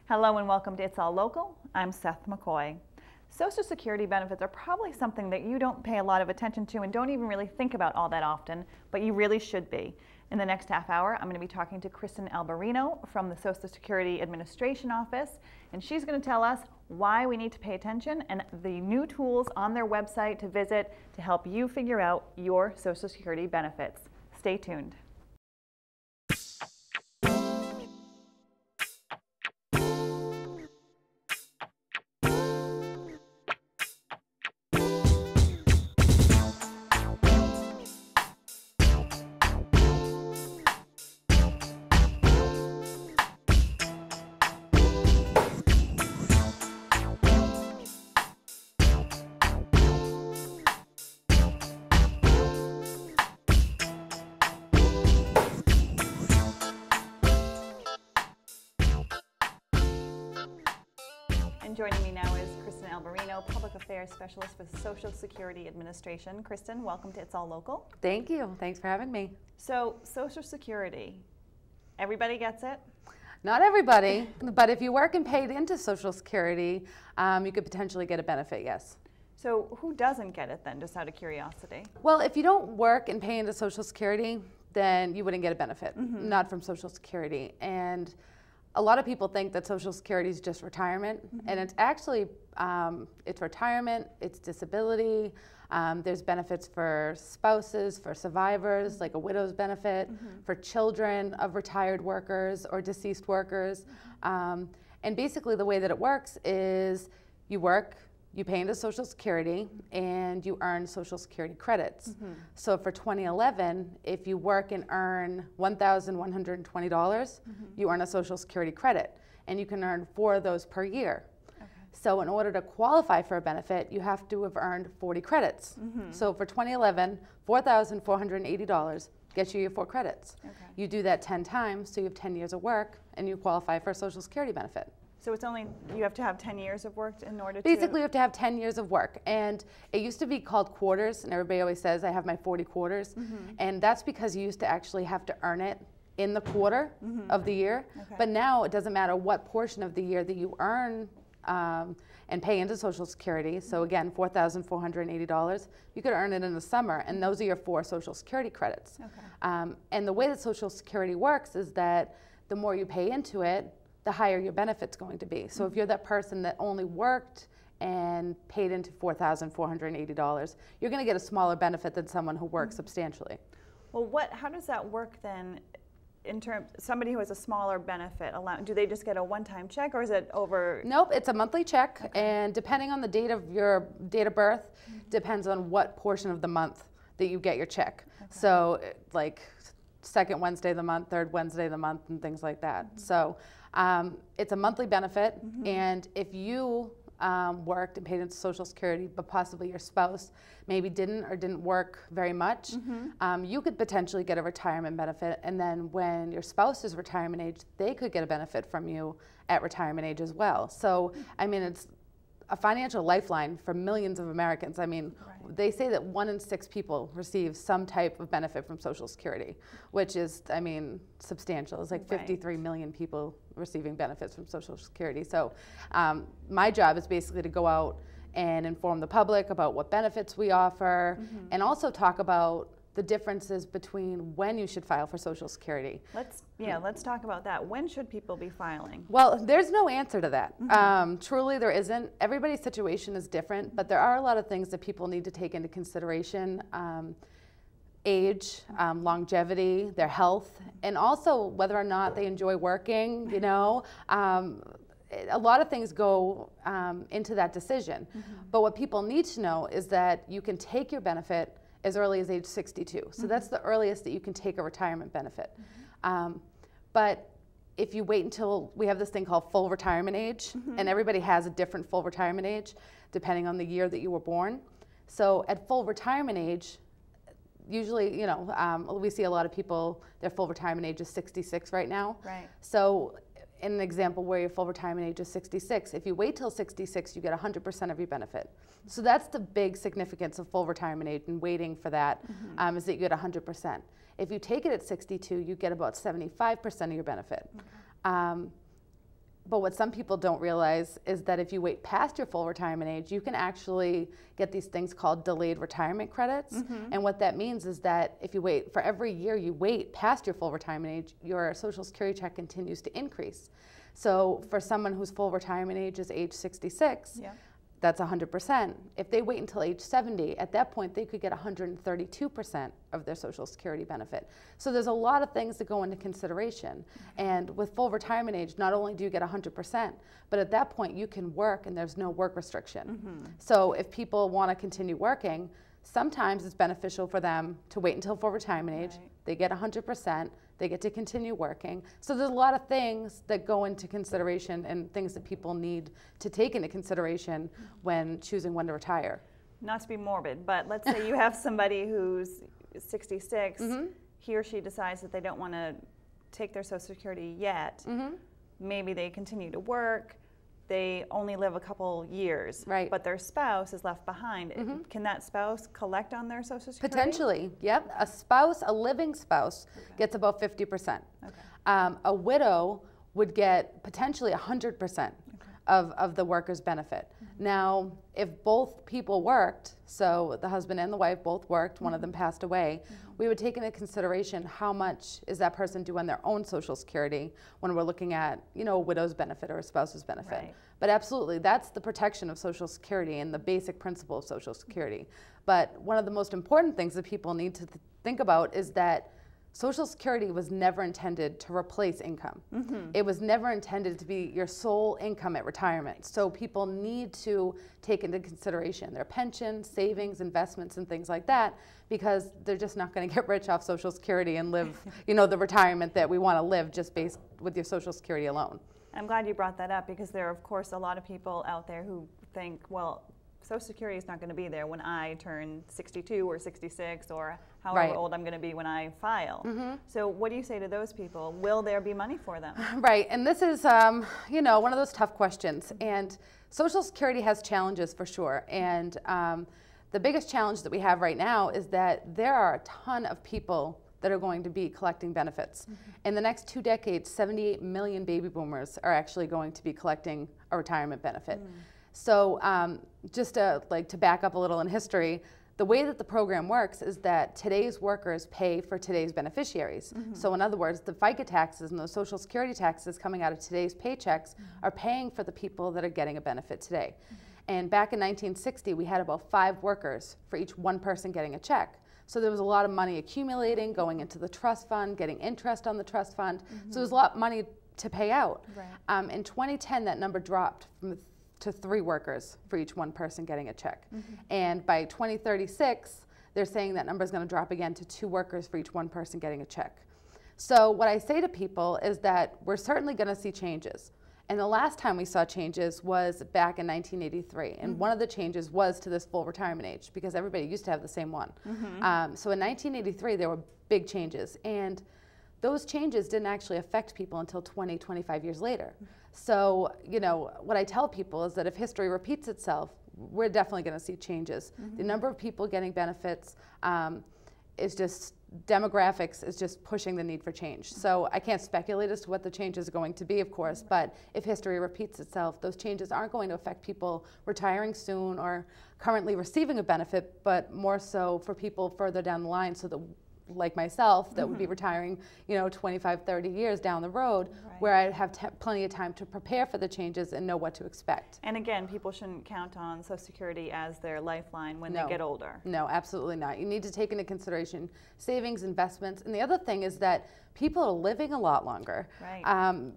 Hello and welcome to It's All Local. I'm Seth McCoy. Social Security benefits are probably something that you don't pay a lot of attention to and don't even really think about all that often, but you really should be. In the next half hour, I'm going to be talking to Kristen Alberino from the Social Security Administration Office, and she's going to tell us why we need to pay attention and the new tools on their website to visit to help you figure out your Social Security benefits. Stay tuned. And joining me now is Kristen Alberino, Public Affairs Specialist for the Social Security Administration. Kristen, welcome to It's All Local. Thank you. Thanks for having me. So, Social Security, everybody gets it? Not everybody, but if you work and paid into Social Security, you could potentially get a benefit, yes. So who doesn't get it then, just out of curiosity? Well, if you don't work and pay into Social Security, then you wouldn't get a benefit, not from Social Security. And a lot of people think that Social Security is just retirement, and it's actually, it's retirement, it's disability, there's benefits for spouses, for survivors, like a widow's benefit, for children of retired workers or deceased workers. And basically the way that it works is you work, you pay into Social Security, and you earn Social Security credits. So for 2011, if you work and earn $1,120, you earn a Social Security credit, and you can earn 4 of those per year. So in order to qualify for a benefit, you have to have earned 40 credits. So for 2011, $4,480 gets you your 4 credits. You do that 10 times, so you have 10 years of work, and you qualify for a Social Security benefit. So it's only, you have to have 10 years of work in order to... Basically, you have to have 10 years of work. And it used to be called quarters, and everybody always says, I have my 40 quarters. And that's because you used to actually have to earn it in the quarter of the year. But now it doesn't matter what portion of the year that you earn and pay into Social Security. So again, $4,480, you could earn it in the summer, and those are your 4 Social Security credits. And the way that Social Security works is that the more you pay into it, the higher your benefit's going to be. So if you're that person that only worked and paid into $4,480, you're going to get a smaller benefit than someone who works substantially. Well, how does that work then in terms, somebody who has a smaller benefit, do they just get a one-time check, or is it over? Nope, it's a monthly check, and depending on the date of your date of birth, depends on what portion of the month that you get your check. So like second Wednesday of the month, third Wednesday of the month, and things like that. So it's a monthly benefit, and if you worked and paid into Social Security, but possibly your spouse maybe didn't work very much, you could potentially get a retirement benefit, and then when your spouse is retirement age, they could get a benefit from you at retirement age as well. So, I mean, it's a financial lifeline for millions of Americans. I mean, they say that 1 in 6 people receive some type of benefit from Social Security, which is, I mean, substantial. It's like 53 million people receiving benefits from Social Security. So my job is basically to go out and inform the public about what benefits we offer, and also talk about the differences between when you should file for Social Security. Let's talk about that. When should people be filing? Well, there's no answer to that. Truly, there isn't. Everybody's situation is different, but there are a lot of things that people need to take into consideration. Age, longevity, their health, and also whether or not they enjoy working, you know. A lot of things go into that decision. But what people need to know is that you can take your benefit as early as age 62. So that's the earliest that you can take a retirement benefit. But if you wait until, we have this thing called full retirement age, and everybody has a different full retirement age depending on the year that you were born. So at full retirement age, usually, you know, we see a lot of people, their full retirement age is 66 right now. So in an example where your full retirement age is 66, if you wait till 66, you get 100% of your benefit. So that's the big significance of full retirement age and waiting for that, is that you get 100%. If you take it at 62, you get about 75% of your benefit. But what some people don't realize is that if you wait past your full retirement age, you can actually get these things called delayed retirement credits. And what that means is that if you wait, for every year you wait past your full retirement age, your Social Security check continues to increase. So for someone whose full retirement age is age 66, that's 100%. If they wait until age 70, at that point they could get 132% of their Social Security benefit. So there's a lot of things that go into consideration. And with full retirement age, not only do you get 100%, but at that point you can work and there's no work restriction. So if people want to continue working, sometimes it's beneficial for them to wait until full retirement age. They get 100%. They get to continue working. So there's a lot of things that go into consideration and things that people need to take into consideration when choosing when to retire. Not to be morbid, but let's say you have somebody who's 66, he or she decides that they don't want to take their Social Security yet. Maybe they continue to work. They only live a couple years, but their spouse is left behind. Can that spouse collect on their Social Security? Potentially, yep. A spouse, a living spouse, gets about 50%. A widow would get potentially 100% of the worker's benefit. Now, if both people worked, so the husband and the wife both worked, one of them passed away, we would take into consideration how much is that person due on their own Social Security when we're looking at, you know, a widow's benefit or a spouse's benefit. But absolutely, that's the protection of Social Security and the basic principle of Social Security. But one of the most important things that people need to think about is that Social Security was never intended to replace income. It was never intended to be your sole income at retirement. So people need to take into consideration their pension, savings, investments, and things like that, because they're just not going to get rich off Social Security and live, you know, the retirement that we want to live just based with your Social Security alone. I'm glad you brought that up, because there are, of course, a lot of people out there who think, well, Social Security is not going to be there when I turn 62 or 66 or however old I'm going to be when I file. So what do you say to those people? Will there be money for them? Right, and this is, you know, one of those tough questions. And Social Security has challenges for sure. And the biggest challenge that we have right now is that there are a ton of people that are going to be collecting benefits. In the next 2 decades, 78 million baby boomers are actually going to be collecting a retirement benefit. So just to back up a little in history, the way that the program works is that today's workers pay for today's beneficiaries. So in other words, the FICA taxes and the Social Security taxes coming out of today's paychecks are paying for the people that are getting a benefit today. And back in 1960, we had about 5 workers for each 1 person getting a check. So there was a lot of money accumulating, going into the trust fund, getting interest on the trust fund. So there was a lot of money to pay out. In 2010, that number dropped to 3 workers for each 1 person getting a check. And by 2036, they're saying that number is going to drop again to 2 workers for each 1 person getting a check. So what I say to people is that we're certainly going to see changes. And the last time we saw changes was back in 1983. And one of the changes was to this full retirement age, because everybody used to have the same one. So in 1983, there were big changes. And those changes didn't actually affect people until 20, 25 years later. So, you know, what I tell people is that if history repeats itself, we're definitely going to see changes. The number of people getting benefits is just, demographics is just pushing the need for change. So I can't speculate as to what the changes are going to be, of course, but if history repeats itself, those changes aren't going to affect people retiring soon or currently receiving a benefit, but more so for people further down the line, so that, like myself, that would be retiring, you know, 25, 30 years down the road, where I have plenty of time to prepare for the changes and know what to expect. And again, people shouldn't count on Social Security as their lifeline when they get older. No, absolutely not. You need to take into consideration savings, investments, and the other thing is that people are living a lot longer.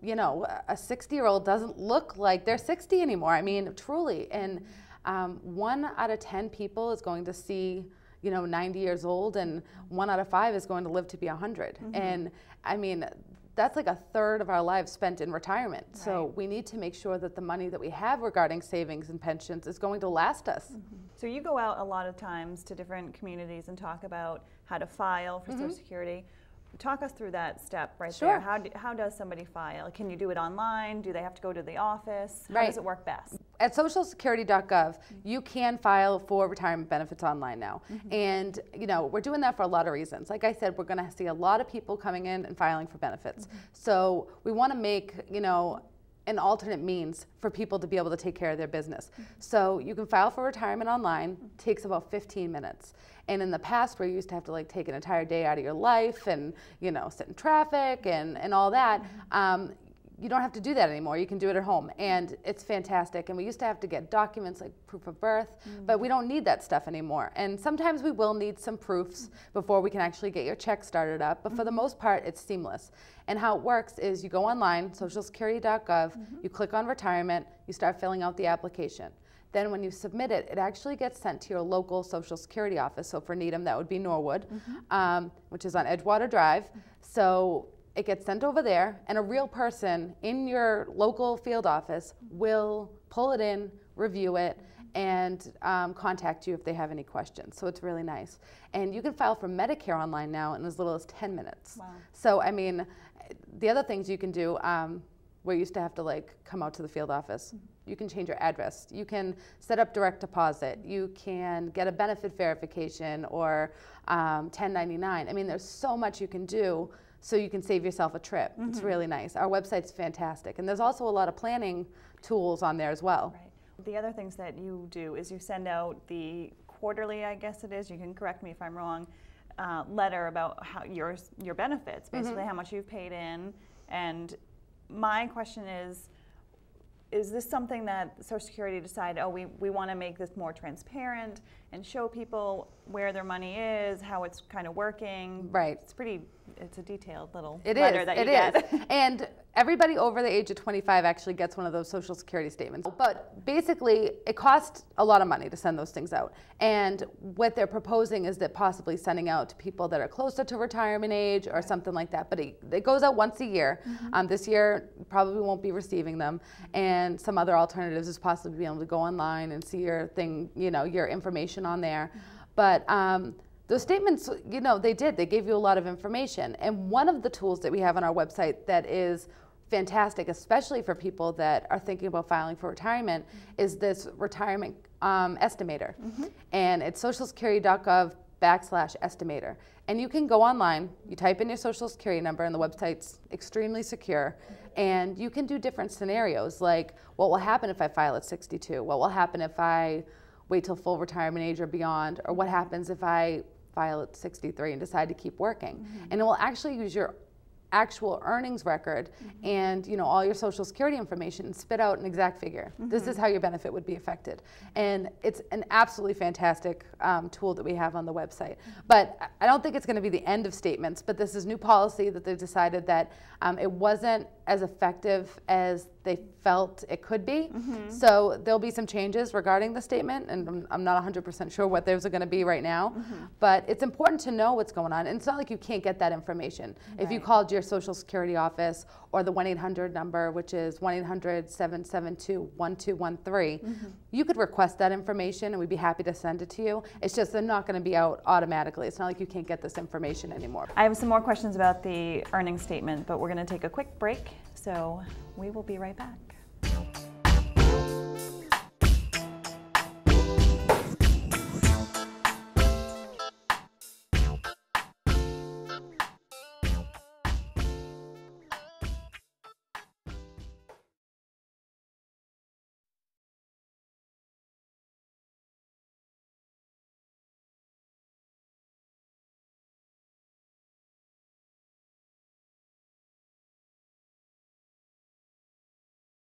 You know, a 60-year-old doesn't look like they're 60 anymore. I mean, truly. And 1 out of 10 people is going to see, you know, 90 years old, and 1 out of 5 is going to live to be 100. And I mean, that's like 1/3 of our lives spent in retirement. So we need to make sure that the money that we have regarding savings and pensions is going to last us. So you go out a lot of times to different communities and talk about how to file for Social Security. Talk us through that step there. How does somebody file? Can you do it online? Do they have to go to the office? How does it work best? At socialsecurity.gov, you can file for retirement benefits online now. And, you know, we're doing that for a lot of reasons. Like I said, we're going to see a lot of people coming in and filing for benefits. So we want to make, you know, an alternate means for people to be able to take care of their business. So you can file for retirement online, takes about 15 minutes. And in the past, where you used to have to like take an entire day out of your life and, you know, sit in traffic and all that, you don't have to do that anymore. You can do it at home, and it's fantastic. And we used to have to get documents like proof of birth, but we don't need that stuff anymore. And sometimes we will need some proofs before we can actually get your check started up, but for the most part, it's seamless. And how it works is you go online, socialsecurity.gov, you click on retirement, you start filling out the application. Then when you submit it, it actually gets sent to your local Social Security office. So for Needham, that would be Norwood, which is on Edgewater Drive. So it gets sent over there, and a real person in your local field office will pull it in, review it, and contact you if they have any questions. So it's really nice. And you can file for Medicare online now in as little as 10 minutes. Wow. So, I mean, the other things you can do, where you used to have to like come out to the field office, you can change your address. You can set up direct deposit. You can get a benefit verification or 1099. I mean, there's so much you can do so you can save yourself a trip. It's really nice. Our website's fantastic. And there's also a lot of planning tools on there as well. Right. The other things that you do is you send out the quarterly, I guess it is, you can correct me if I'm wrong, letter about how your benefits, basically how much you've paid in. And my question is this something that Social Security decided, oh, we want to make this more transparent and show people where their money is, how it's kind of working? Right. It's a detailed little letter that you get. And everybody over the age of 25 actually gets one of those Social Security statements. But basically, it costs a lot of money to send those things out. And what they're proposing is that possibly sending out to people that are closer to retirement age or something like that. But it goes out once a year. This year, probably won't be receiving them. And some other alternatives is possibly being able to go online and see your thing, you know, your information on there. But those statements, you know, they gave you a lot of information. And one of the tools that we have on our website that is fantastic, especially for people that are thinking about filing for retirement, is this retirement estimator. And it's socialsecurity.gov/estimator. And you can go online, you type in your Social Security number, and the website's extremely secure. And you can do different scenarios, like what will happen if I file at 62? What will happen if I wait till full retirement age or beyond? Or what happens if I file at 63 and decide to keep working? And it will actually use your actual earnings record and, you know, all your Social Security information and spit out an exact figure. This is how your benefit would be affected. And it's an absolutely fantastic tool that we have on the website. But I don't think it's going to be the end of statements, but this is new policy that they've decided that it wasn't as effective as they felt it could be. So there'll be some changes regarding the statement, and I'm not 100% sure what those are going to be right now. But it's important to know what's going on. And it's not like you can't get that information. If you called your Social Security office or the 1-800 number, which is 1-800-772-1213, you could request that information and we'd be happy to send it to you. It's just they're not going to be out automatically. It's not like you can't get this information anymore. I have some more questions about the earnings statement, but we're going to take a quick break, so we will be right back.